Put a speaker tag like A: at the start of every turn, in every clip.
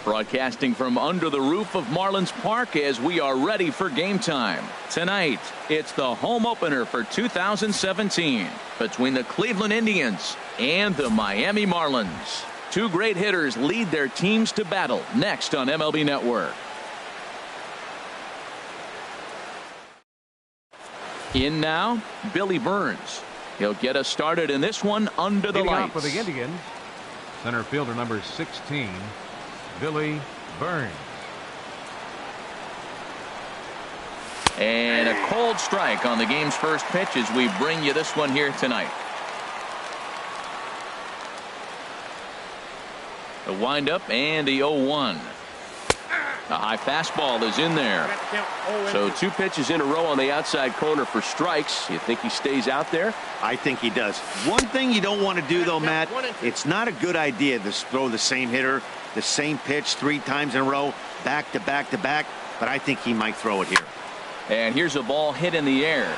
A: Broadcasting from under the roof of Marlins Park as we are ready for game time. Tonight, it's the home opener for 2017 between the Cleveland Indians and the Miami Marlins. Two great hitters lead their teams to battle next on MLB Network. In now, Billy Burns. He'll get us started in this one under the lights.
B: For the Indians, center fielder number 16, Billy Burns.
A: And a cold strike on the game's first pitch as we bring you this one here tonight. The windup and the 0-1. A high fastball is in there.
C: So two pitches in a row on the outside corner for strikes. You think he stays out there?
D: I think he does. One thing you don't want to do, though, Matt, it's not a good idea to throw the same hitter, the same pitch 3 times in a row, back to back to back, but I think he might throw it here.
A: And here's a ball hit in the air.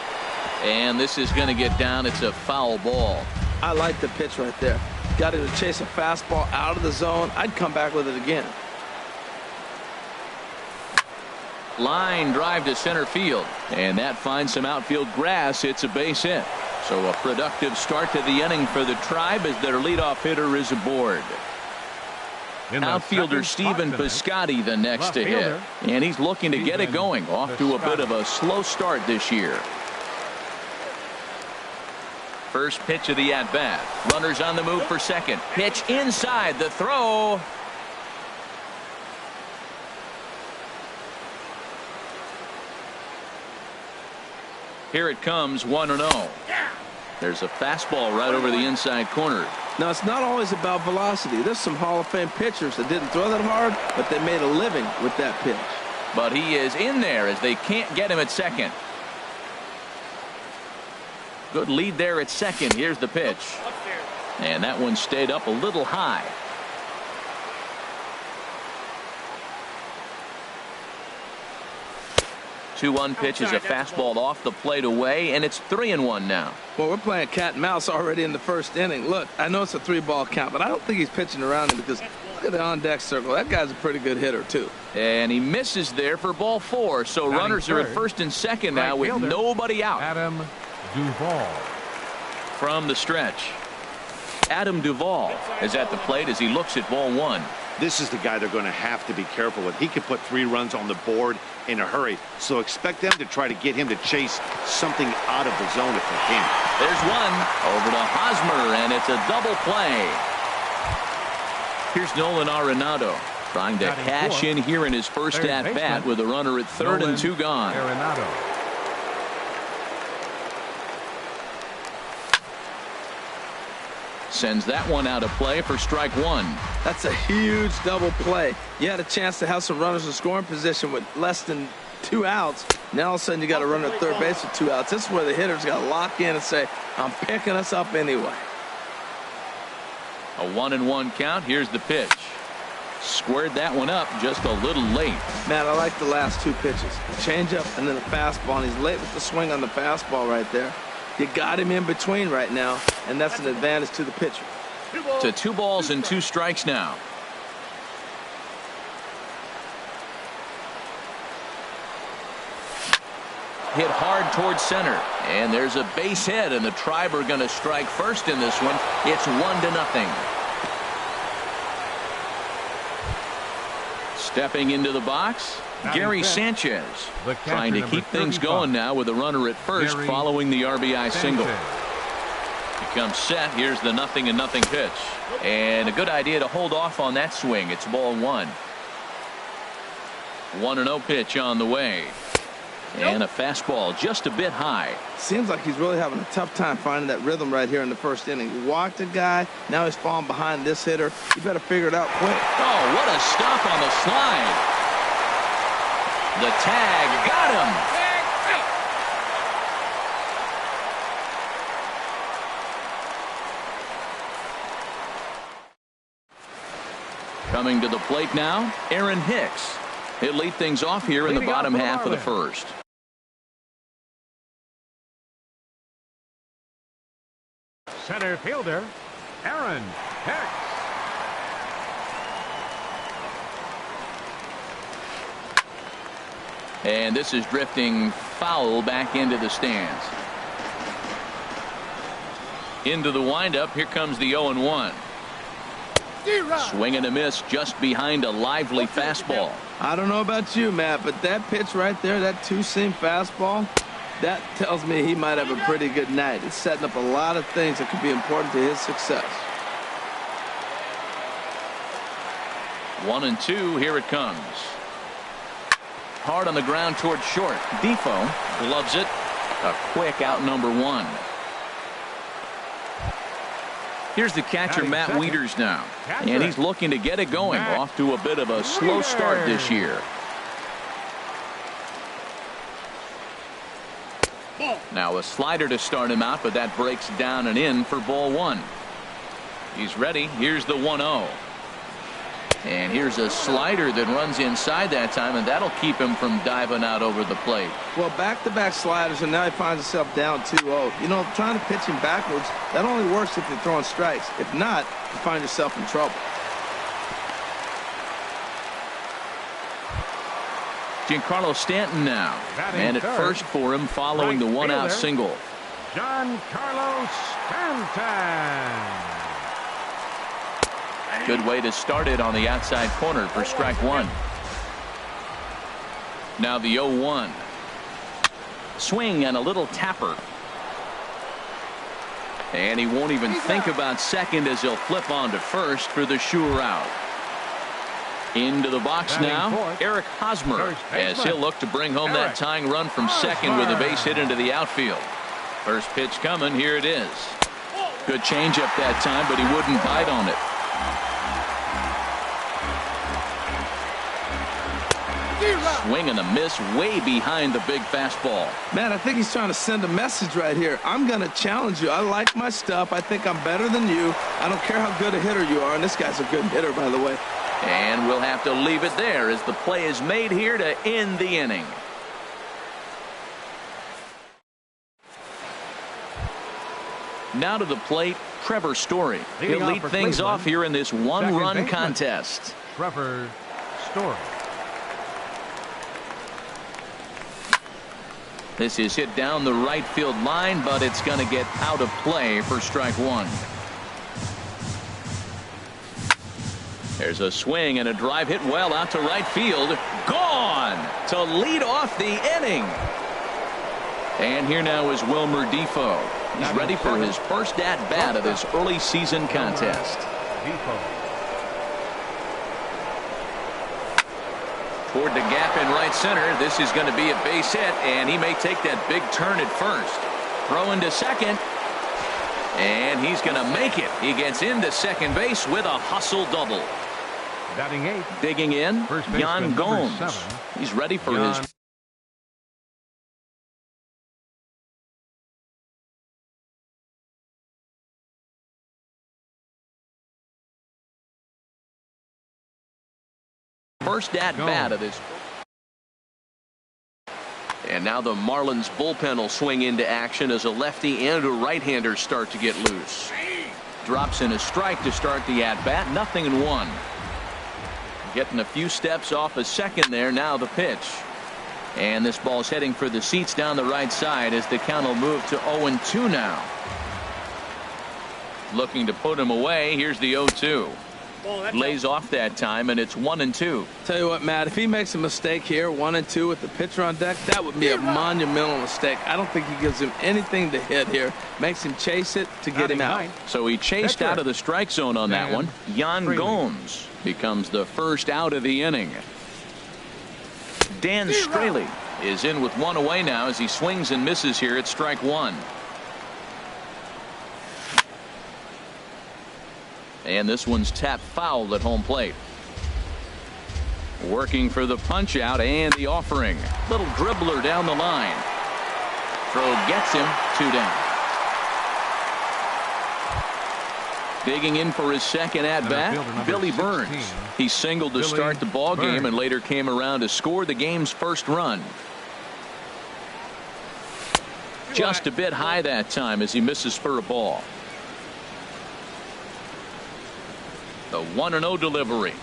A: And this is going to get down. It's a foul ball.
E: I like the pitch right there. Got him to chase a fastball out of the zone. I'd come back with it again.
A: Line drive to center field, and that finds some outfield grass. It's a base hit. So a productive start to the inning for the Tribe as their leadoff hitter is aboard. Outfielder Stephen Piscotty the next to hit, and he's looking to get it going. Off to a bit of a slow start this year. First pitch of the at-bat. Runners on the move for second. Pitch inside, the throw. Here it comes, 1-0. There's a fastball right over the inside corner.
E: Now, it's not always about velocity. There's some Hall of Fame pitchers that didn't throw that hard, but they made a living with that pitch.
A: But he is in there as they can't get him at second. Good lead there at second. Here's the pitch. And that one stayed up a little high. 2-1 pitch is a fastball off the plate away, and it's 3-1 now.
E: Well, we're playing cat and mouse already in the first inning. Look, I know it's a 3-ball count, but I don't think he's pitching around him because look at the on-deck circle. That guy's a pretty good hitter, too.
A: And he misses there for ball 4. So runners are at first and second now with nobody out.
B: Adam Duvall.
A: From the stretch, Adam Duvall is at the plate as he looks at ball 1.
D: This is the guy they're going to have to be careful with. He can put 3 runs on the board in a hurry, so expect them to try to get him to chase something out of the zone if they can.
A: There's one over to Hosmer, and it's a double play. Here's Nolan Arenado trying to cash in here in his first at-bat with a runner at third and 2 gone.
B: Arenado.
A: Sends that one out of play for strike 1.
E: That's a huge double play. You had a chance to have some runners in scoring position with less than 2 outs. Now all of a sudden you got a runner at third base with 2 outs. This is where the hitters got to lock in and say, I'm picking us up anyway.
A: A 1-1 count. Here's the pitch. Squared that one up just a little late.
E: Man, I like the last 2 pitches. The changeup and then the fastball. And he's late with the swing on the fastball right there. You got him in between right now, and that's an advantage to the pitcher.
A: To 2 balls and 2 strikes now. Hit hard towards center, and there's a base hit, and the Tribe are going to strike first in this one. It's 1-0. Stepping into the box, Gary Sanchez trying to keep things going now with a runner at first following the RBI single. He comes set. Here's the 0-0 pitch. And a good idea to hold off on that swing. It's ball 1. 1-0 pitch on the way. And a fastball just a bit high.
E: Seems like he's really having a tough time finding that rhythm right here in the first inning. He walked a guy. Now he's falling behind this hitter. You better figure it out quick.
A: Oh, what a stop on the slide. The tag got him. Coming to the plate now, Aaron Hicks. He'll lead things off here in the bottom half of the first.
B: Center fielder, Aaron Hicks.
A: And this is drifting foul back into the stands. Into the windup. Here comes the 0-1. Swing and a miss just behind a lively fastball.
E: I don't know about you, Matt, but that pitch right there, that two-seam fastball, that tells me he might have a pretty good night. It's setting up a lot of things that could be important to his success.
A: 1-2. Here it comes. Hard on the ground towards short. Defoe gloves it. A quick out, number 1. Here's the catcher, Matt Wieters, now. And he's looking to get it going. Off to a bit of a slow start this year. Now a slider to start him out, but that breaks down and in for ball 1. He's ready. Here's the 1-0. And here's a slider that runs inside that time, and that'll keep him from diving out over the plate.
E: Well, back-to-back sliders, and now he finds himself down 2-0. You know, trying to pitch him backwards, that only works if you're throwing strikes. If not, you find yourself in trouble.
A: Giancarlo Stanton now. And at first for him following the one-out single.
B: Giancarlo Stanton.
A: Good way to start it on the outside corner for strike 1. Now the 0-1. Swing and a little tapper. And he won't even think about second as he'll flip on to first for the sure out. Into the box now, Eric Hosmer, as he'll look to bring home that tying run from second with a base hit into the outfield. First pitch coming. Here it is. Good changeup that time, but he wouldn't bite on it. Swing and a miss way behind the big fastball.
E: Man, I think he's trying to send a message right here. I'm going to challenge you. I like my stuff. I think I'm better than you. I don't care how good a hitter you are. And this guy's a good hitter, by the way.
A: And we'll have to leave it there as the play is made here to end the inning. Now to the plate, Trevor Story. He'll lead things off here in this one-run contest.
B: Trevor Story.
A: This is hit down the right field line, but it's going to get out of play for strike 1. There's a swing and a drive hit well out to right field. Gone to lead off the inning. And here now is Wilmer Defoe. He's ready for his first at-bat of this early season contest. Toward the gap in right center. This is going to be a base hit, and he may take that big turn at first. Throw into second. And he's going to make it. He gets into second base with a hustle double.
B: Batting 8.
A: Digging in, Yan Gomes. He's ready for his first at-bat of this. And now the Marlins bullpen will swing into action as a lefty and a right-hander start to get loose. Drops in a strike to start the at-bat. 0-1. Getting a few steps off a second there. Now the pitch. And this ball's heading for the seats down the right side as the count will move to 0-2 now. Looking to put him away. Here's the 0-2. Lays off that time, and it's 1-2.
E: Tell you what, Matt, if he makes a mistake here, 1-2 with the pitcher on deck, that would be a monumental mistake. I don't think he gives him anything to hit here. Makes him chase it to get him out.
A: So he chased out of the strike zone on that one. Yan Gomes becomes the first out of the inning. Dan Straley is in with one away now as he swings and misses here at strike 1. And this one's tapped foul at home plate. Working for the punch out and the offering. Little dribbler down the line. Throw gets him. 2 down. Digging in for his second at bat, Billy Burns. He singled to start the ball game and later came around to score the game's first run. Just a bit high that time as he misses for a ball. The 1-0 delivery.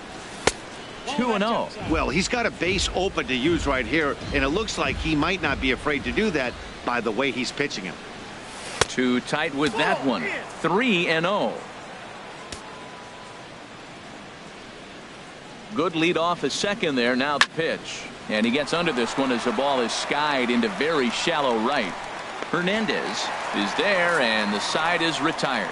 A: 2-0.
D: Well, he's got a base open to use right here, and it looks like he might not be afraid to do that by the way he's pitching him.
A: Too tight with that one. 3-0. Good lead off a second there. Now the pitch. And he gets under this one as the ball is skied into very shallow right. Hernandez is there, and the side is retired.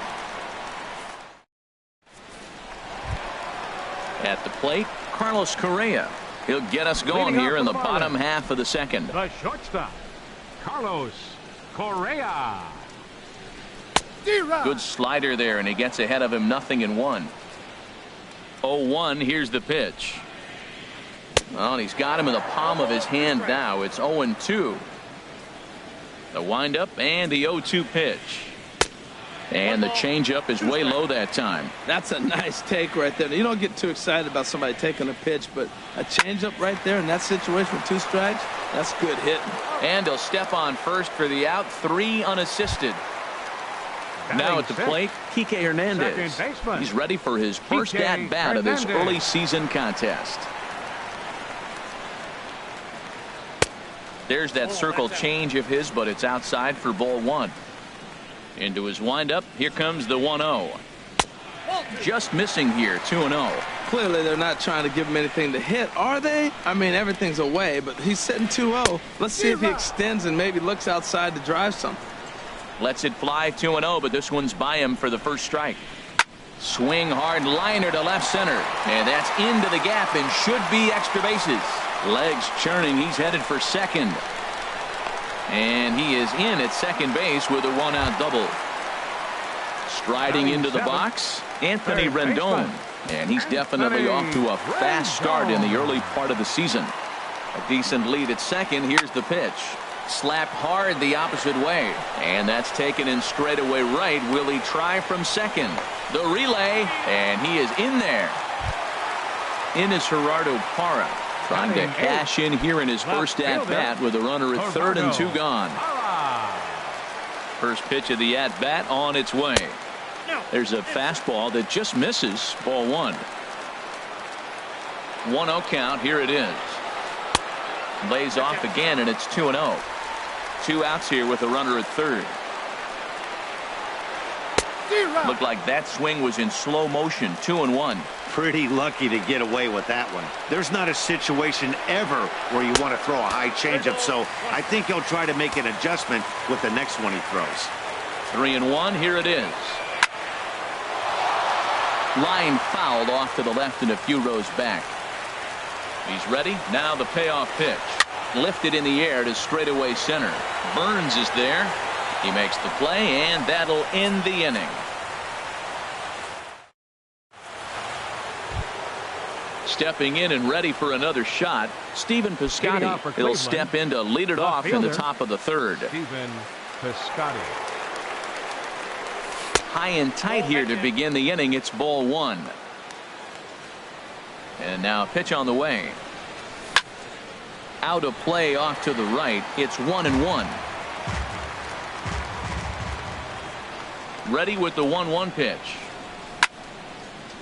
A: At the plate, Carlos Correa. He'll get us going here in the bottom half of the second.
B: The shortstop, Carlos Correa.
A: Good slider there, and he gets ahead of him. 0-1. 0-1. Here's the pitch. Well, he's got him in the palm of his hand now. It's 0-2. The windup and the 0-2 pitch. And the changeup is way low that time.
E: That's a nice take right there. You don't get too excited about somebody taking a pitch, but a changeup right there in that situation with 2 strikes, that's good hitting.
A: And he'll step on first for the out. 3 unassisted. Now at the plate, Kike Hernandez. He's ready for his first at-bat of this early season contest. There's that circle change of his, but it's outside for ball 1. Into his windup. Here comes the 1-0. Just missing here. 2-0.
E: Clearly they're not trying to give him anything to hit, are they? I mean, everything's away, but he's sitting 2-0. Let's see if he extends and maybe looks outside to drive something.
A: Lets it fly. 2-0, but this one's by him for the first strike. Swing hard liner to left center, and that's into the gap and should be extra bases. Legs churning. He's headed for second, and he is in at second base with a 1-out double. Striding into the box, Anthony Rendon, and he's definitely off to a fast start in the early part of the season. A decent lead at second. Here's the pitch. Slapped hard the opposite way, and that's taken in straightaway right. Will he try from second? The relay, and he is in there. In is Gerardo Parra, trying to cash in here in his first at-bat with a runner at third and 2 gone. First pitch of the at-bat on its way. There's a fastball that just misses. Ball 1. 1-0 count. Here it is. Lays off again, and it's 2-0. 2 outs here with a runner at third. Looked like that swing was in slow motion. 2-1.
D: Pretty lucky to get away with that one. There's not a situation ever where you want to throw a high changeup, so I think he'll try to make an adjustment with the next one he throws.
A: 3-1. Here it is. Line fouled off to the left and a few rows back. He's ready. Now the payoff pitch. Lifted in the air to straightaway center. Burns is there. He makes the play, and that'll end the inning. Stepping in and ready for another shot, Stephen Piscotty. He'll step in to lead it off in the top of the third.
B: Stephen Piscotty.
A: High and tight here to begin the inning. It's ball 1. And now a pitch on the way. Out of play off to the right. It's 1-1. Ready with the 1-1 pitch.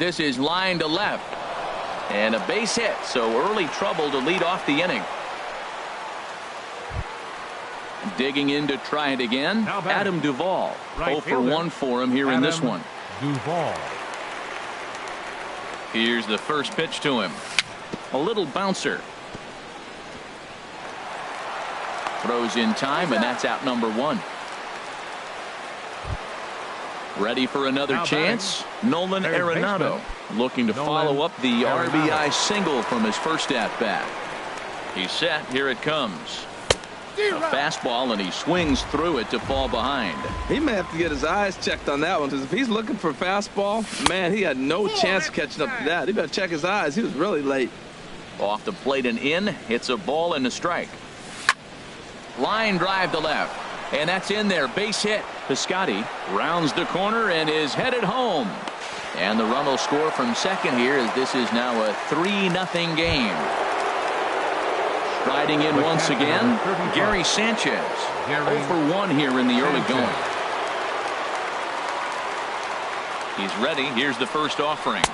A: This is line to left. And a base hit, so early trouble to lead off the inning. Digging in to try it again. Adam Duvall. 0 for 1 for him here in this one.
B: Duvall.
A: Here's the first pitch to him. A little bouncer. Throws in time, and that's out number 1. Ready for another chance. Nolan Arenado looking to follow up the RBI single from his first at-bat. He's set. Here it comes. A fastball, and he swings through it to fall behind.
E: He may have to get his eyes checked on that one, because if he's looking for fastball, man, he had no chance catching up to that. He better check his eyes. He was really late.
A: Off the plate and in. It's a ball and a strike. Line drive to left, and that's in there. Base hit. Piscotty rounds the corner and is headed home. And the run will score from second here, as this is now a 3-0 game. Striding in once again, Gary Sanchez. 0 for 1 here in the early going. He's ready. Here's the first offering.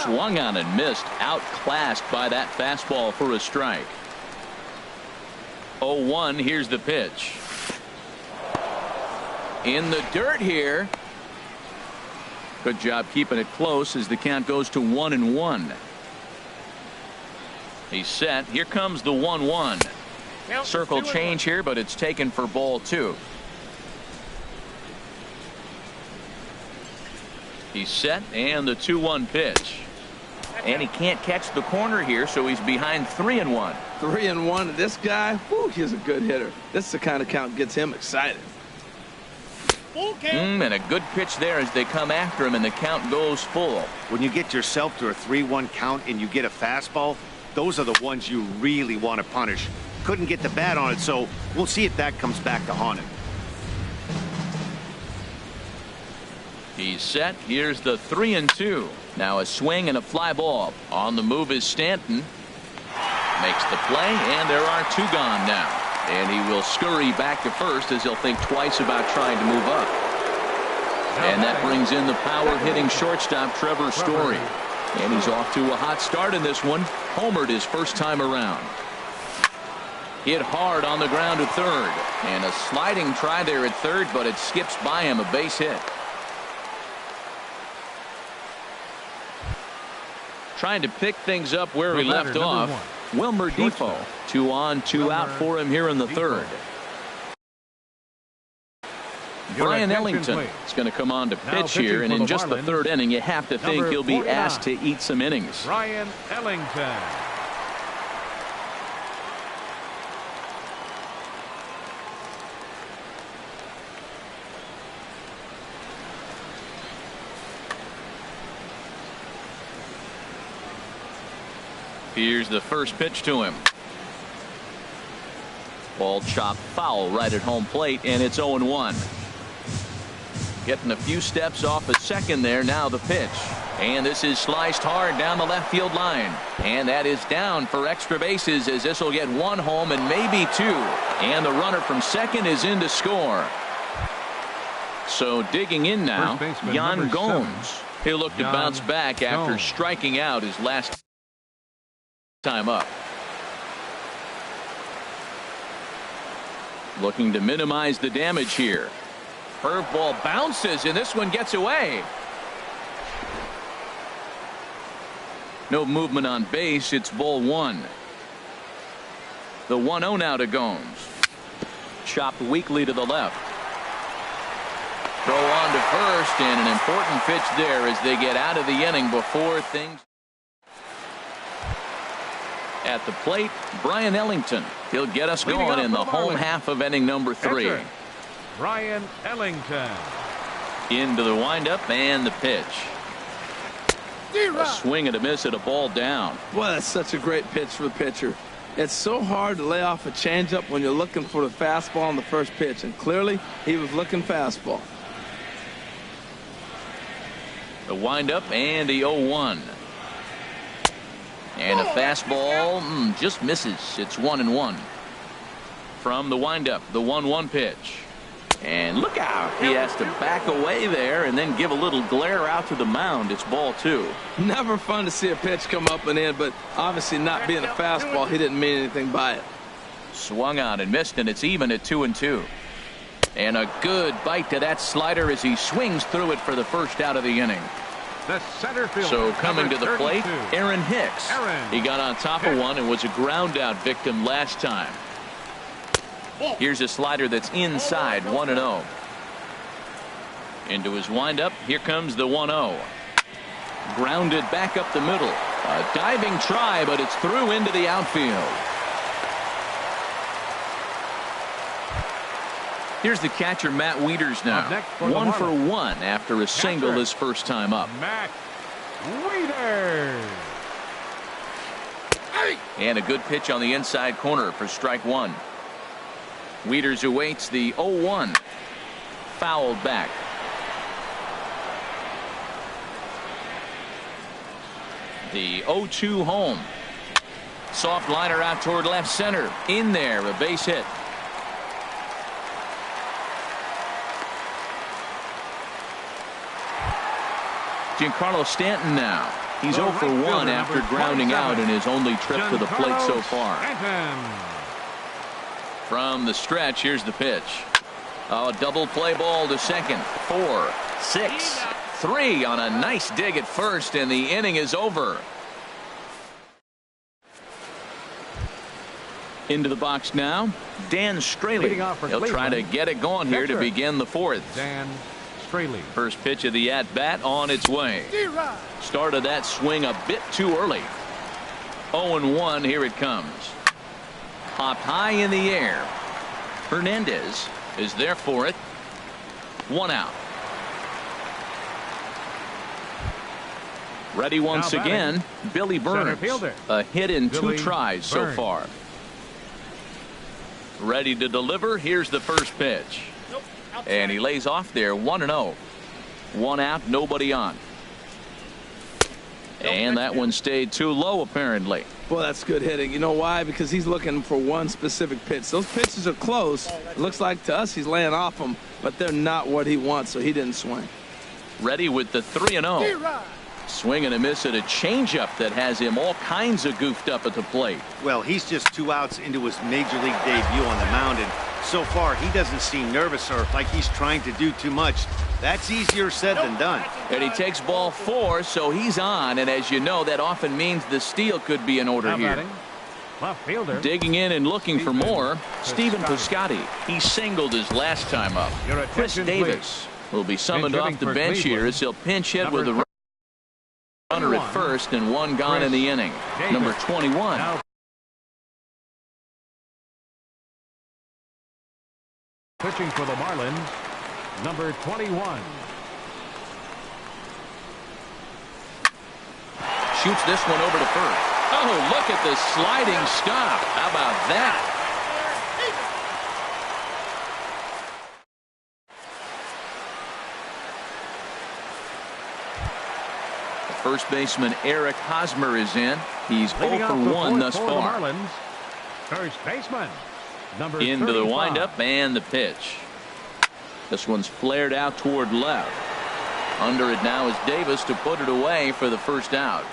A: Swung on and missed. Outclassed by that fastball for a strike. 0-1. Here's the pitch. In the dirt here. Good job keeping it close as the count goes to 1-1. He's set. Here comes the 1-1. Circle change here, but it's taken for ball 2. He's set, and the 2-1 pitch. And he can't catch the corner here, so he's behind 3-1.
E: 3-1. This guy, whew, he's a good hitter. This is the kind of count gets him excited.
A: And a good pitch there as they come after him, and the count goes full.
D: When you get yourself to a 3-1 count and you get a fastball, those are the ones you really want to punish. Couldn't get the bat on it, so we'll see if that comes back to haunt him.
A: He's set. Here's the 3-2. Now a swing and a fly ball. On the move is Stanton. Makes the play, and there are 2 gone now. And he will scurry back to first as he'll think twice about trying to move up. And that brings in the power-hitting shortstop Trevor Story. And he's off to a hot start in this one. Homered his first time around. Hit hard on the ground to third. And a sliding try there at third, but it skips by him, a base hit. Trying to pick things up where he left off. Wilmer Defoe. 2 on, 2 out for him here in the third. Brian Ellington is going to come on to pitch here, and in just the third inning, you have to think he'll be asked to eat some innings.
B: Brian Ellington.
A: Here's the first pitch to him. Ball chopped foul right at home plate, and it's 0-1. Getting a few steps off the second there. Now the pitch. And this is sliced hard down the left field line. And that is down for extra bases as this will get 1 home and maybe 2. And the runner from second is in to score. So digging in now, Yan Gomes. He'll look to bounce back after striking out his last time up. Looking to minimize the damage here. Curveball bounces, and this one gets away. No movement on base. It's ball 1. The 1-0 now to Gomes. Chopped weakly to the left. Throw on to first, and an important pitch there as they get out of the inning before things. At the plate, Brian Ellington. He'll get us going in the home half of inning number 3.
B: Brian Ellington.
A: Into the windup and the pitch. A swing and a miss at a ball down.
E: Boy, that's such a great pitch for the pitcher. It's so hard to lay off a changeup when you're looking for the fastball on the first pitch, and clearly he was looking fastball.
A: The windup and the 0-1. And a fastball just misses. It's 1-1. From the windup, the 1-1 pitch. And look out. He has to back away there and then give a little glare out to the mound. It's ball 2.
E: Never fun to see a pitch come up and in, but obviously not being a fastball, he didn't mean anything by it.
A: Swung on and missed, and it's even at 2-2. And a good bite to that slider as he swings through it for the first out of the inning.
B: The center fielder,
A: so coming to the
B: 32.
A: plate, Aaron Hicks. He got on top of one and was a ground out victim last time. Here's a slider that's inside, 1-0. Into his windup. Here comes the 1-0. Grounded back up the middle. A diving try, but it's through into the outfield. Here's the catcher, Matt Wieters now. 1 for 1 after a single his first time up.
B: Matt Wieters.
A: And a good pitch on the inside corner for strike 1. Wieters awaits the 0-1. Fouled back. The 0-2 home. Soft liner out toward left center. In there, a base hit. Giancarlo Stanton now. He's 0 for 1 after grounding out in his only trip to the plate so far. From the stretch, here's the pitch. A double play ball to second. 4, 6, 3 on a nice dig at first, and the inning is over. Into the box now, Dan Straley. He'll try to get it going here to begin the fourth.
B: Dan Straley.
A: First pitch of the at-bat on its way. Started that swing a bit too early. 0-1, here it comes. Popped high in the air. Hernandez is there for it. 1 out. Ready once again, Billy Burns. A hit in 2 tries so far. Ready to deliver. Here's the first pitch. And he lays off there. 1-0. 1 out, nobody on. And that one stayed too low, apparently.
E: Well, that's good hitting. You know why? Because he's looking for one specific pitch. Those pitches are close. It looks like to us he's laying off them, but they're not what he wants, so he didn't swing.
A: Ready with the 3-0. Swing and a miss at a changeup that has him all kinds of goofed up at the plate.
D: Well, he's just 2 outs into his major league debut on the mound, and so far he doesn't seem nervous or like he's trying to do too much. That's easier said than done.
A: And he takes ball 4, so he's on, and as you know, that often means the steal could be in order here.
B: Left fielder.
A: Digging in and looking for more, Stephen Piscotty. He singled his last time up. Chris Davis will be summoned off the bench here as he'll pinch hit with a runner at first and 1 gone in the inning. Number 21.
B: Pitching for the Marlins, number 21.
A: Shoots this one over to first. Oh, look at the sliding stop. How about that? The first baseman Eric Hosmer is in. He's 0 for 1 thus far.
B: Marlins, first baseman, number
A: Into
B: 35.
A: the windup and the pitch. This one's flared out toward left. Under it now is Davis to put it away for the first out.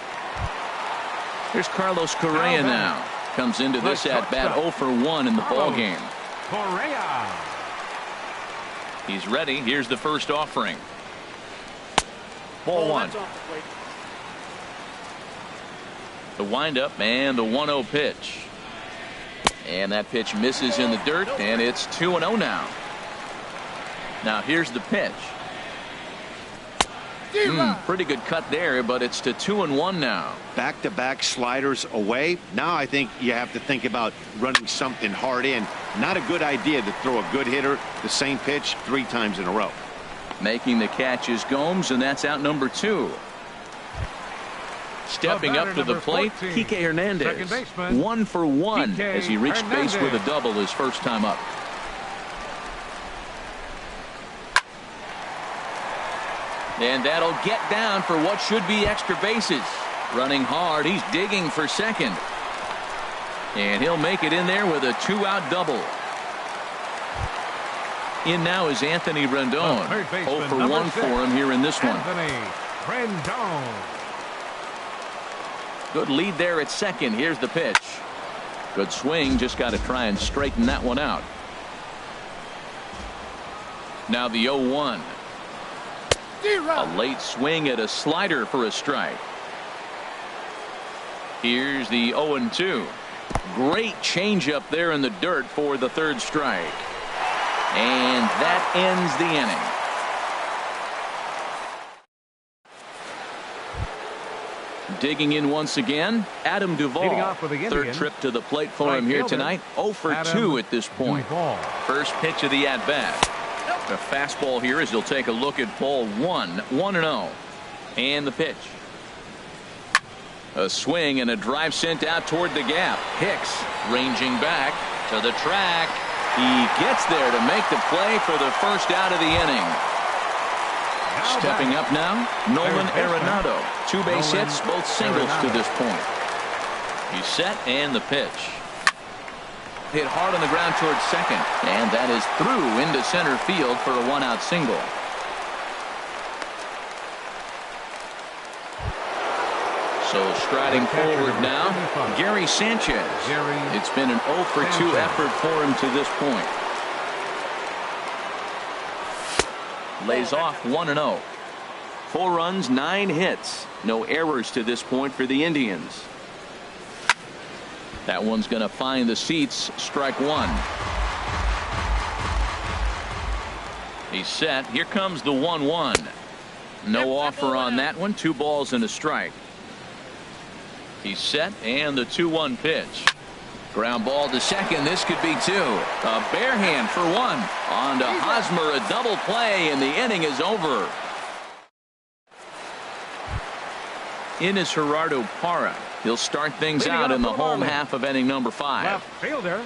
A: Here's Carlos Correa now. Comes into this at-bat 0 for 1 in the ball game.
B: Correa.
A: He's ready. Here's the first offering. Ball 1. The windup and the 1-0 pitch. And that pitch misses in the dirt, and it's 2-0 now. Now here's the pitch. Pretty good cut there, but it's to 2-1 now.
D: Back-to-back sliders away. Now I think you have to think about running something hard in. Not a good idea to throw a good hitter the same pitch 3 times in a row.
A: Making the catch is Gomes, and that's out number 2. Stepping up to the plate,
B: 14,
A: Kike Hernandez. 1 for 1
B: Kike
A: as he reached base with a double his first time up. And that'll get down for what should be extra bases. Running hard, he's digging for second. And he'll make it in there with a 2-out double. In now is Anthony Rendon. 0 for 1 for him here in this one.
B: Anthony Rendon.
A: Good lead there at second. Here's the pitch. Good swing. Just got to try and straighten that one out. Now the 0-1. A late swing at a slider for a strike. Here's the 0-2. Great changeup there in the dirt for the third strike. And that ends the inning. Digging in once again, Adam Duvall. Third trip to the plate for him here tonight. 0 for 2 at this point. First pitch of the at-bat. A fastball here as he'll take a look at ball 1. 1-0. And the pitch. A swing and a drive sent out toward the gap. Hicks ranging back to the track. He gets there to make the play for the first out of the inning. Stepping up now, Nolan Arenado. 2 base hits, both singles to this point. He's set and the pitch. Hit hard on the ground towards second, and that is through into center field for a 1-out single. So striding forward now, Gary Sanchez. It's been an 0 for 2 effort for him to this point. Lays off 1-0. 4 runs, 9 hits. No errors to this point for the Indians. That one's going to find the seats. Strike 1. He's set. Here comes the 1-1. No offer on that one. 2 balls and a strike. He's set, and the 2-1 pitch. Ground ball to second. This could be 2. A bare hand for 1. On to Hosmer, a double play, and the inning is over. In is Gerardo Parra. He'll start things out in the home half of inning number 5.
B: Left fielder,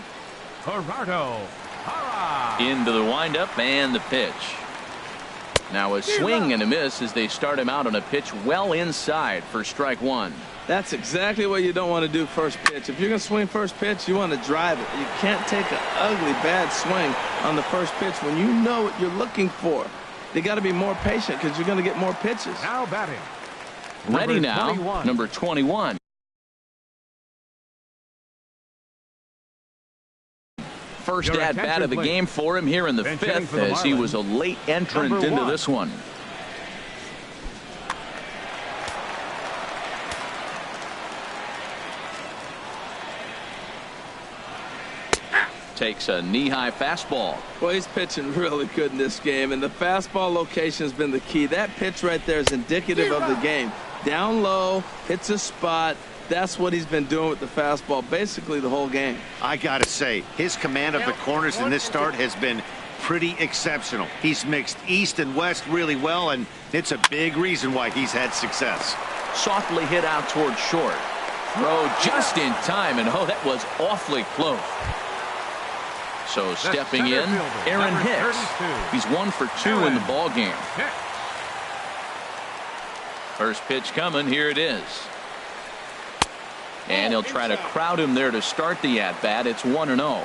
B: Gerardo Parra.
A: Into the windup and the pitch. Now a swing and a miss as they start him out on a pitch well inside for strike 1.
E: That's exactly what you don't want to do first pitch. If you're going to swing first pitch, you want to drive it. You can't take an ugly, bad swing on the first pitch when you know what you're looking for. They got to be more patient because you're going to get more pitches.
B: Now batting.
A: Ready now, number 21. First at bat of the game for him here in the 5th as he was a late entrant into this one. Takes a knee-high fastball.
E: Well, he's pitching really good in this game, and the fastball location has been the key. That pitch right there is indicative of the game. Down low, hits a spot. That's what he's been doing with the fastball basically the whole game.
D: I gotta say, his command of the corners in this start has been pretty exceptional. He's mixed east and west really well, and it's a big reason why he's had success.
A: Softly hit out towards short. Throw just in time, and oh, that was awfully close. So stepping in, Aaron Hicks. He's 1 for 2 in the ball game. First pitch coming. Here it is. And he'll try to crowd him there to start the at-bat. It's 1-0.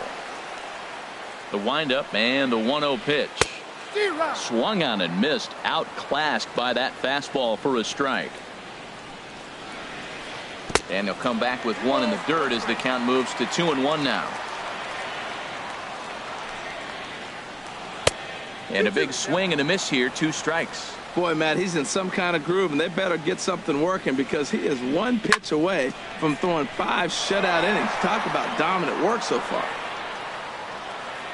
A: The windup and the 1-0 pitch. Swung on and missed. Outclassed by that fastball for a strike. And he'll come back with 1 in the dirt as the count moves to 2-1 now. And a big swing and a miss here. 2 strikes.
E: Boy, Matt, he's in some kind of groove, and they better get something working because he is 1 pitch away from throwing 5 shutout innings. Talk about dominant work so far.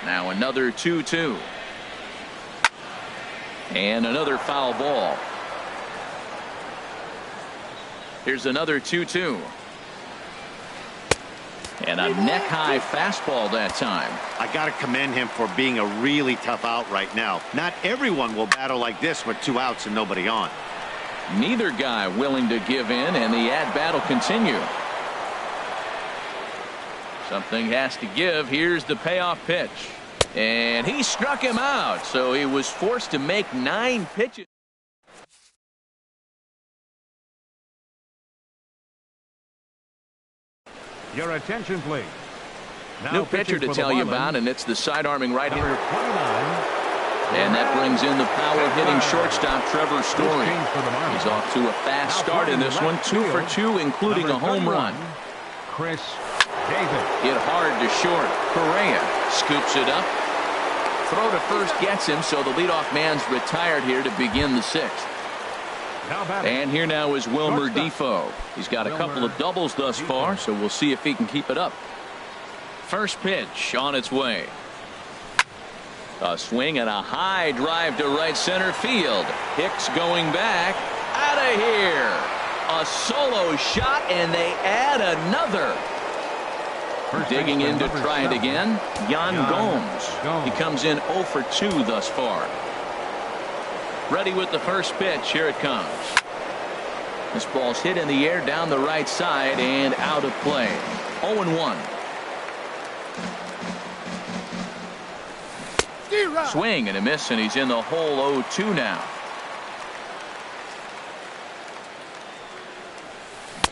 A: Now another 2-2. And another foul ball. Here's another 2-2. And a neck-high fastball that time.
D: I got to commend him for being a really tough out right now. Not everyone will battle like this with 2 outs and nobody on.
A: Neither guy willing to give in, and the at-bat will continue. Something has to give. Here's the payoff pitch. And he struck him out, so he was forced to make 9 pitches.
B: Your attention, please.
A: New pitcher to tell you about, and it's the side-arming right-hander. And that brings in the power-hitting shortstop, Trevor Story. He's off to a fast start in this one. 2 for 2, including a home run.
B: Chris Davis.
A: Hit hard to short. Correa scoops it up. Throw to first gets him, so the leadoff man's retired here to begin the 6th. And here now is Wilmer Defoe. He's got a couple of doubles thus far, so we'll see if he can keep it up. First pitch on its way. A swing and a high drive to right center field. Hicks going back. Out of here. A solo shot, and they add another. Digging in to try it again, Yan Gomes. He comes in 0 for 2 thus far. Ready with the first pitch. Here it comes. This ball's hit in the air down the right side and out of play. 0-1. Swing and a miss, and he's in the hole. 0-2 now.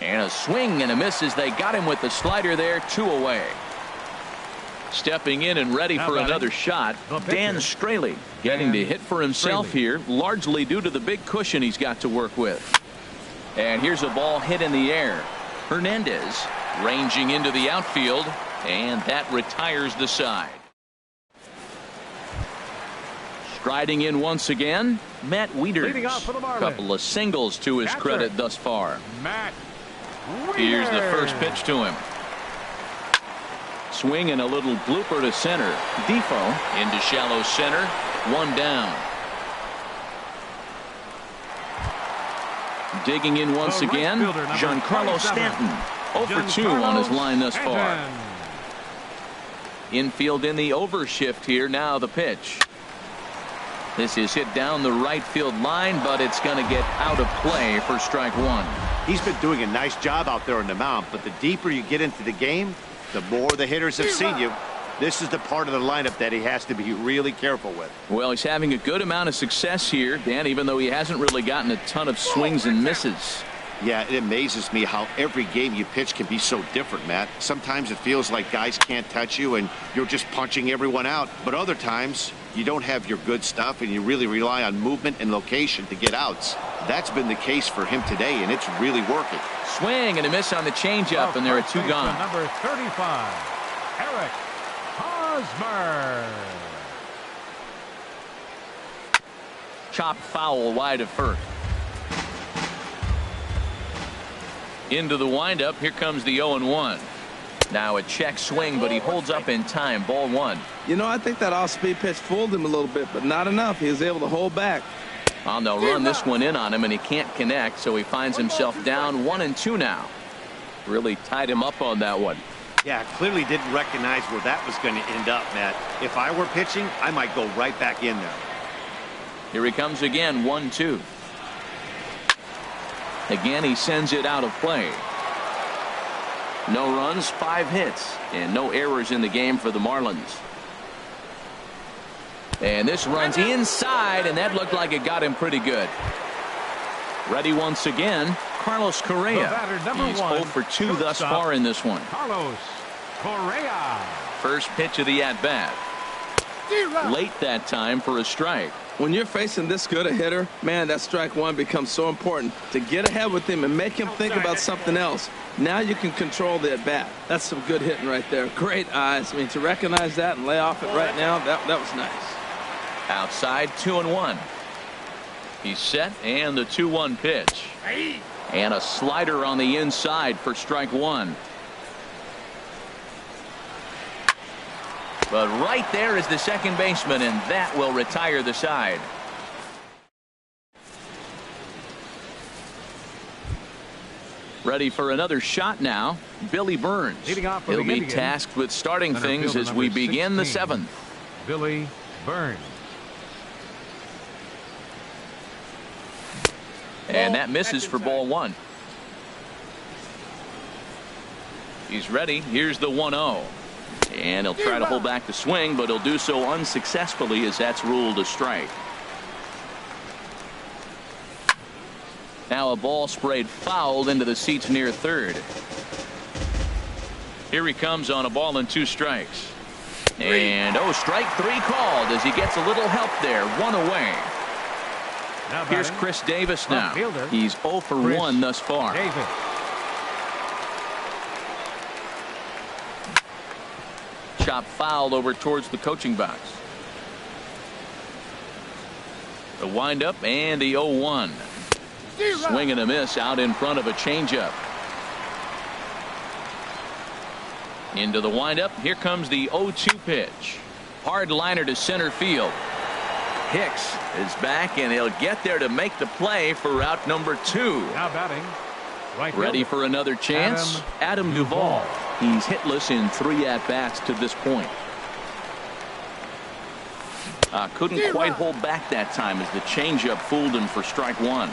A: And a swing and a miss as they got him with the slider there. 2 away. Stepping in and ready for another shot, Dan Straley getting to hit for himself here, largely due to the big cushion he's got to work with. And here's a ball hit in the air. Hernandez ranging into the outfield, and that retires the side. Striding in once again, Matt
B: Leading off
A: Wieters.
B: for the Marlins.
A: Couple of singles to his credit thus far.
B: Matt
A: Here's the
B: Wieters.
A: first pitch to him. Swing and a little blooper to center. Defoe into shallow center. One down. Digging in once
B: The right
A: again,
B: fielder, number
A: Giancarlo
B: 27.
A: Stanton. 0 for 2 on his line thus far.
B: Stanton.
A: Infield in the overshift here. Now the pitch. This is hit down the right field line, but it's going to get out of play for strike one.
D: He's been doing a nice job out there on the mound, but the deeper you get into the game, the more the hitters have seen you. This is the part of the lineup that he has to be really careful with.
A: Well, he's having a good amount of success here, Dan, even though he hasn't really gotten a ton of swings and misses.
D: Yeah, it amazes me how every game you pitch can be so different, Matt. Sometimes it feels like guys can't touch you and you're just punching everyone out. But other times, you don't have your good stuff and you really rely on movement and location to get outs. That's been the case for him today, and it's really working.
A: Swing and a miss on the changeup, and there are 2 gone.
B: Number 35, Eric Hosmer.
A: Chop foul wide of first. Into the windup. Here comes the 0-1. Now a check swing, but he holds up in time. Ball 1.
E: You know, I think that off-speed pitch fooled him a little bit, but not enough. He was able to hold back.
A: On they'll run this one in on him, and he can't connect, so he finds himself down 1-2 now. Really tied him up on that one.
D: Yeah, clearly didn't recognize where that was going to end up, Matt. If I were pitching, I might go right back in there.
A: Here he comes again, 1-2. Again, he sends it out of play. No runs, 5 hits, and no errors in the game for the Marlins. And this runs inside, and that looked like it got him pretty good. Ready once again, Carlos Correa. He's 0 for 2 thus far in this one.
B: Carlos Correa.
A: First pitch of the at-bat. Late that time for a strike.
E: When you're facing this good a hitter, man, that strike one becomes so important to get ahead with him and make him think about something else. Now you can control the at-bat. That's some good hitting right there. Great eyes. I mean, to recognize that and lay off it right now, that was nice.
A: Outside, 2-1. He's set, and the 2-1 pitch. And a slider on the inside for strike one. But right there is the second baseman, and that will retire the side. Ready for another shot now, Billy Burns.
B: Leading off for
A: He'll
B: the
A: be
B: Indians,
A: tasked with starting
B: center
A: things
B: fielder
A: as we
B: number
A: begin the
B: 16,
A: 7th.
B: Billy Burns.
A: And that misses for ball 1. He's ready. Here's the 1-0. And he'll try to hold back the swing, but he'll do so unsuccessfully as that's ruled a strike. Now a ball sprayed fouled into the seats near third. Here he comes on a ball and 2 strikes. And strike 3 called as he gets a little help there. 1 away. Here's Chris Davis now. He's 0 for 1 thus far.
B: Davis.
A: Chop fouled over towards the coaching box. The windup and the 0-1. Swing and a miss out in front of a changeup. Into the windup. Here comes the 0-2 pitch. Hard liner to center field. Hicks is back, and he'll get there to make the play for out number 2.
B: Now batting. Right
A: Ready
B: fielder,
A: for another chance? Adam Duvall. He's hitless in 3 at-bats to this point. Couldn't quite hold back that time as the changeup fooled him for strike 1.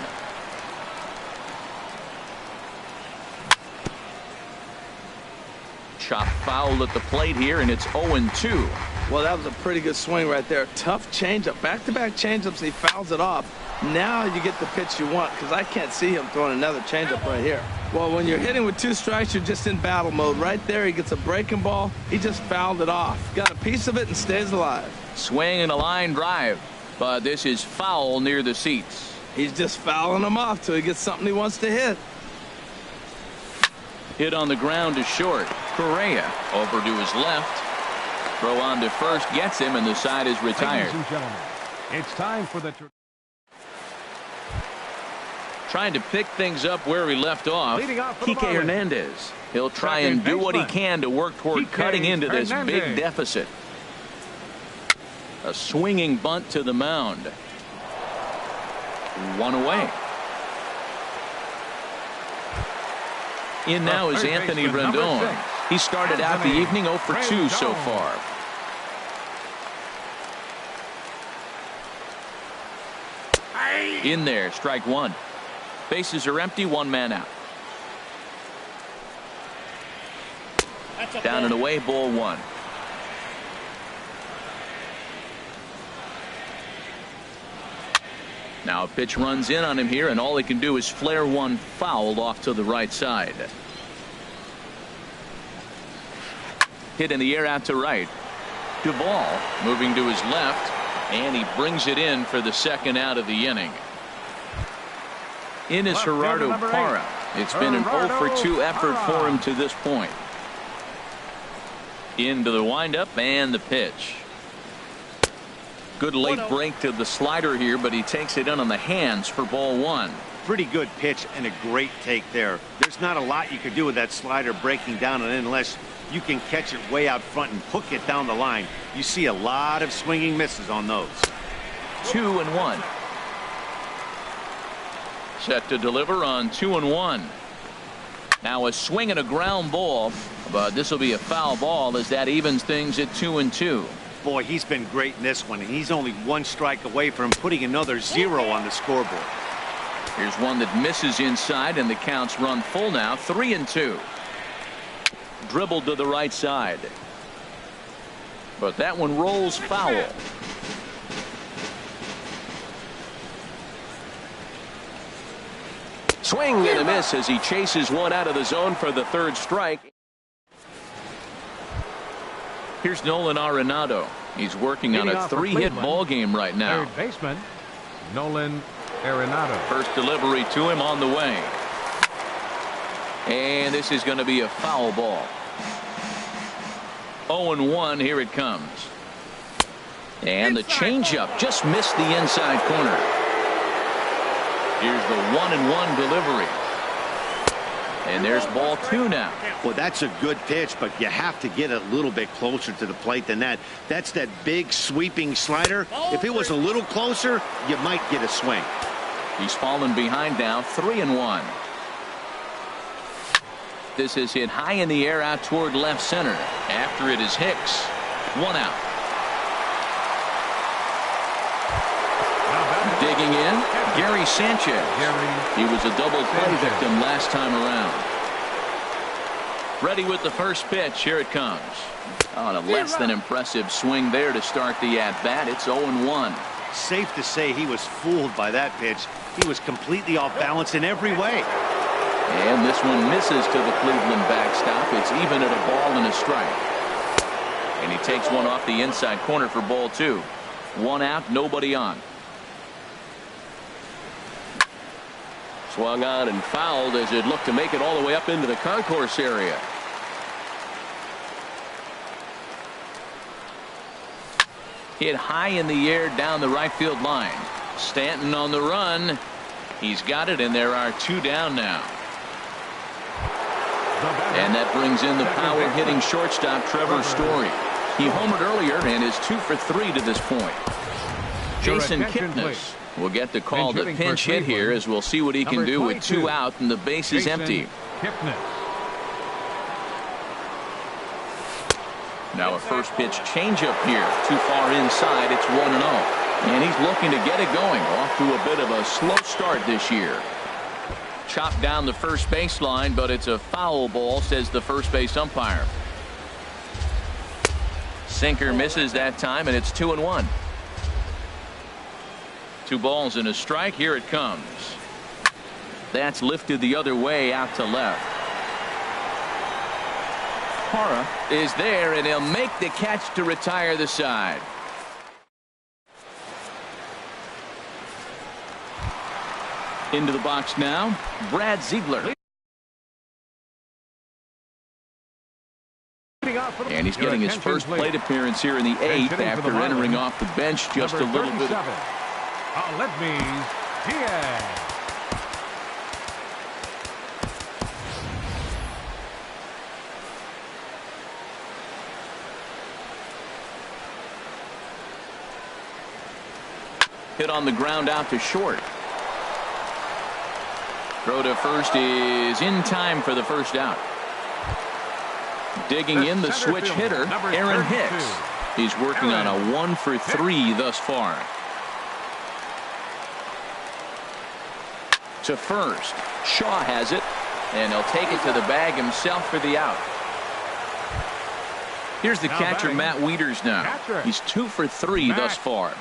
A: Chop foul at the plate here, and it's 0-2.
E: Well, that was a pretty good swing right there. Tough changeup. Back-to-back changeups, he fouls it off. Now you get the pitch you want, because I can't see him throwing another changeup right here. Well, when you're hitting with 2 strikes, you're just in battle mode. Right there, he gets a breaking ball. He just fouled it off. Got a piece of it and stays alive.
A: Swing and a line drive, but this is foul near the seats.
E: He's just fouling them off till he gets something he wants to hit.
A: Hit on the ground is short. Correa over to his left. Throw on to first gets him, and the side is retired.
B: Ladies and gentlemen, it's time for the...
A: Trying to pick things up where he left off. Kike Hernandez. He'll try and do what he can to work toward cutting into this big deficit. A swinging bunt to the mound. One away. In now is Anthony Rendon. He started out the evening 0 for 2 so far. In there, strike one. Bases are empty, one man out. Down and away, ball one. Now a pitch runs in on him here, and all he can do is flare one foul off to the right side. Hit in the air out to right. Duvall moving to his left, and he brings it in for the second out of the inning. In is Gerardo Parra. It's been an 0 for 2 effort for him to this point. Into the windup and the pitch. Good late break to the slider here, but he takes it in on the hands for ball one.
D: Pretty good pitch and a great take there. There's not a lot you could do with that slider breaking down and in unless you can catch it way out front and hook it down the line. You see a lot of swinging misses on those.
A: 2-1. Set to deliver on 2-1. Now a swing and a ground ball, but this will be a foul ball as that evens things at 2-2.
D: Boy, he's been great in this one, and he's only one strike away from putting another 0 on the scoreboard.
A: Here's one that misses inside, and the count's run full now, 3-2. Dribbled to the right side, but that one rolls foul. Swing and a miss as he chases one out of the zone for the third strike. Here's Nolan Arenado. He's working on a 3-hit ball game right now.
B: Third baseman Nolan Arenado.
A: First delivery to him on the way. And this is going to be a foul ball. 0-1. Here it comes. And the changeup just missed the inside corner. Here's the 1-1 delivery. And there's ball two now.
D: Well, that's a good pitch, but you have to get a little bit closer to the plate than that. That's that big sweeping slider. If it was a little closer, you might get a swing.
A: He's fallen behind now, 3-1. This is hit high in the air out toward left center. After it is Hicks. One out. Digging in, Gary Sanchez. He was a double play victim last time around. Ready with the first pitch. Here it comes. On a less than impressive swing there to start the at-bat. It's 0-1.
D: Safe to say he was fooled by that pitch. He was completely off balance in every way.
A: And this one misses to the Cleveland backstop. It's even at a ball and a strike. And he takes one off the inside corner for ball two. One out, nobody on. Swung on and fouled as it looked to make it all the way up into the concourse area. Hit high in the air down the right field line. Stanton on the run. He's got it, and there are two down now. And that brings in the power hitting shortstop Trevor Story. He homered earlier and is 2 for 3 to this point. Jason Kipnis will get the call to pinch hit here, as we'll see what he can do with 2 out and the base is empty. Now a first pitch changeup here. Too far inside. It's 1-0. And he's looking to get it going. Off to a bit of a slow start this year. Chopped down the first baseline, but it's a foul ball, says the first base umpire. Sinker misses that time, and it's 2-1. 2 balls and a strike. Here it comes. That's lifted the other way out to left. Parra is there, and he'll make the catch to retire the side. Into the box now, Brad Ziegler. And he's getting his first plate appearance here in the 8th after entering off the bench just a little bit. Hit on the ground out to short. Throw to first is in time for the first out. Digging in the switch hitter, Aaron Hicks. He's working on a 1 for 3 thus far. To first, Shaw has it, and he'll take it to the bag himself for the out. Here's the catcher, Matt Wieters now. He's 2 for 3 thus far.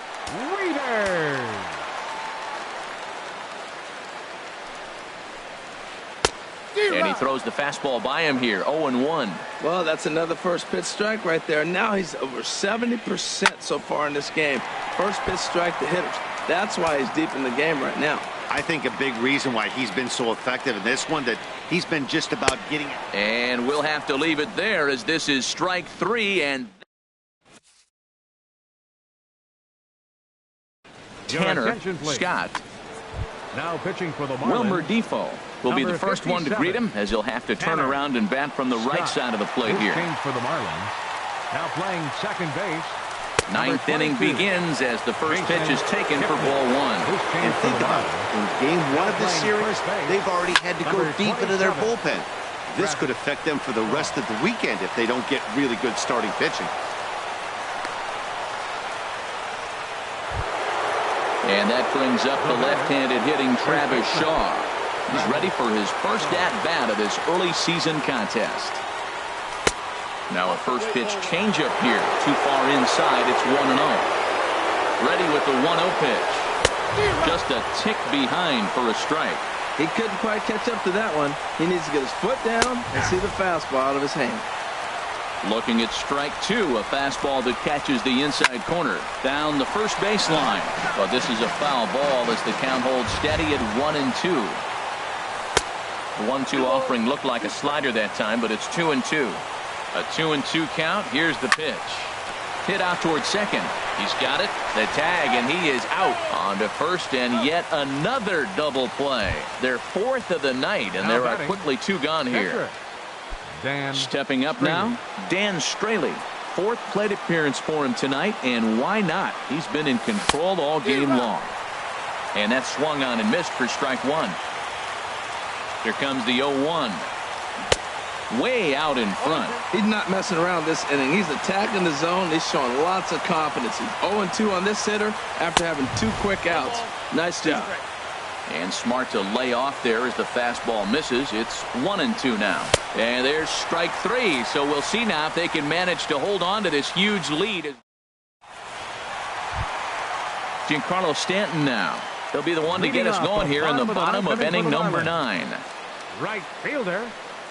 A: And he throws the fastball by him here, 0-1.
E: Well, that's another first pitch strike right there. Now he's over 70% so far in this game. First pitch strike to hitters. That's why he's deep in the game right now.
D: I think a big reason why he's been so effective in this one, that he's been just about getting it.
A: And we'll have to leave it there as this is strike 3 and Tanner Scott.
B: Now pitching for the Marlins,
A: Wilmer Defoe will be the first one to greet him, as he'll have to turn around and bat from the right side of the plate here.
B: For the Marlins. Now playing second base.
A: 9th inning begins as the first pitch is taken for ball 1.
D: And think about it. In game 1 of this series, they've already had to go deep into their bullpen. This could affect them for the rest of the weekend if they don't get really good starting pitching.
A: And that brings up the left-handed hitting Travis Shaw. He's ready for his first at-bat of this early season contest. Now a first pitch changeup here. Too far inside. It's 1-0. Ready with the 1-0 pitch. Just a tick behind for a strike.
E: He couldn't quite catch up to that one. He needs to get his foot down and see the fastball out of his hand.
A: Looking at strike 2, a fastball that catches the inside corner down the first baseline. But this is a foul ball as the count holds steady at 1-2. The 1-2 offering looked like a slider that time, but it's 2-2. A 2-2 count. Here's the pitch. Hit out towards second. He's got it. The tag, and he is out. On to first, and yet another double play. Their 4th of the night, and there are quickly 2 gone here. Stepping up now, Dan Straley. 4th plate appearance for him tonight, and why not? He's been in control all game long. And that swung on and missed for strike 1. Here comes the 0-1. Way out in front.
E: He's not messing around this inning. He's attacking the zone. He's showing lots of confidence. He's 0-2 on this hitter after having 2 quick outs. Nice job.
A: And smart to lay off there as the fastball misses. It's 1-2 now. And there's strike 3. So we'll see now if they can manage to hold on to this huge lead. Giancarlo Stanton now. He'll be the one to get us going here in the bottom of inning number 9.
B: Right fielder.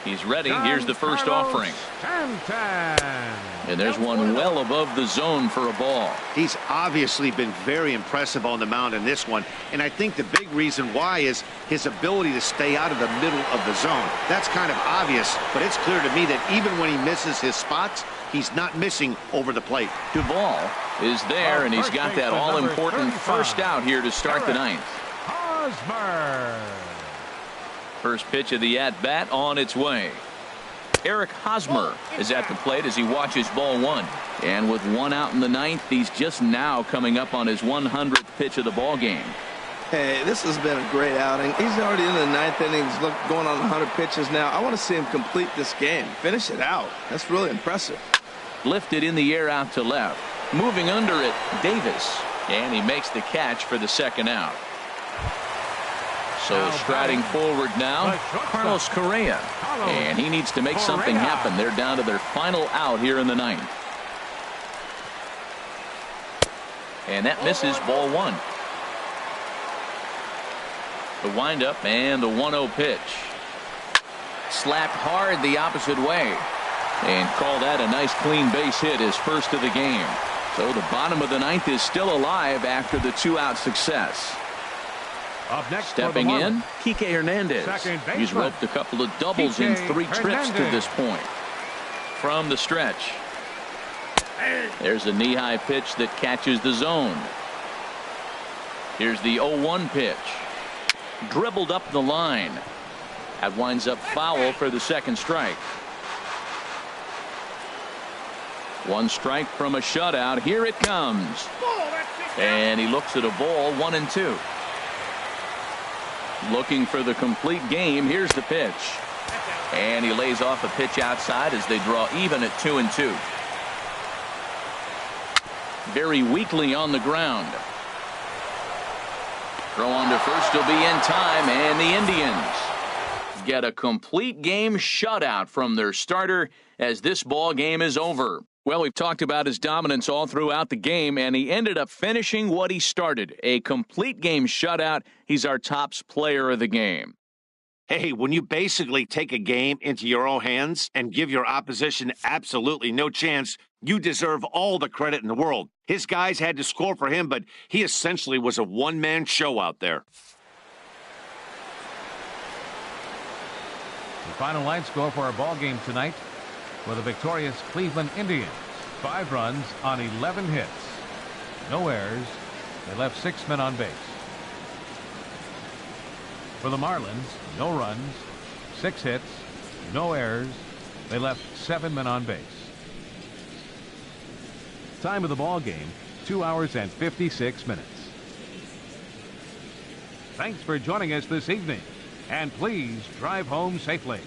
A: He's ready. Here's the first offering. And there's one well above the zone for a ball.
D: He's obviously been very impressive on the mound in this one, and I think the big reason why is his ability to stay out of the middle of the zone. That's kind of obvious, but it's clear to me that even when he misses his spots, he's not missing over the plate.
A: Duvall is there, and he's got that all-important first out here to start the 9th. First pitch of the at-bat on its way. Eric Hosmer is at the plate as he watches ball 1. And with 1 out in the 9th, he's just now coming up on his 100th pitch of the ball game.
E: Hey, this has been a great outing. He's already in the 9th inning. He's going on 100 pitches now. I want to see him complete this game. Finish it out. That's really impressive.
A: Lifted in the air out to left. Moving under it, Davis. And he makes the catch for the second out. So striding forward now, Carlos Correa. And he needs to make something happen. They're down to their final out here in the 9th. And that misses ball 1. The windup and the 1-0 pitch. Slapped hard the opposite way. And call that a nice clean base hit, his first of the game. So the bottom of the 9th is still alive after the 2-out success.
B: Up next,
A: Stepping in, Kike Hernandez. He's roped a couple of doubles in 3 trips to this point. From the stretch. There's a knee-high pitch that catches the zone. Here's the 0-1 pitch. Dribbled up the line. That winds up foul for the second strike. 1 strike from a shutout. Here it comes. And he looks at a ball, 1-2. Looking for the complete game. Here's the pitch. And he lays off a pitch outside as they draw even at 2-2. Very weakly on the ground. Throw on to first will be in time, and the Indians get a complete game shutout from their starter as this ball game is over. Well, we've talked about his dominance all throughout the game, and he ended up finishing what he started. A complete game shutout. He's our tops player of the game.
D: Hey, when you basically take a game into your own hands and give your opposition absolutely no chance, you deserve all the credit in the world. His guys had to score for him, but he essentially was a one-man show out there.
B: The final line score for our ball game tonight for the victorious Cleveland Indians. 5 runs on 11 hits. No errors. They left 6 men on base. For the Marlins, no runs, 6 hits, no errors. They left 7 men on base. Time of the ball game, 2 hours and 56 minutes. Thanks for joining us this evening, and please drive home safely.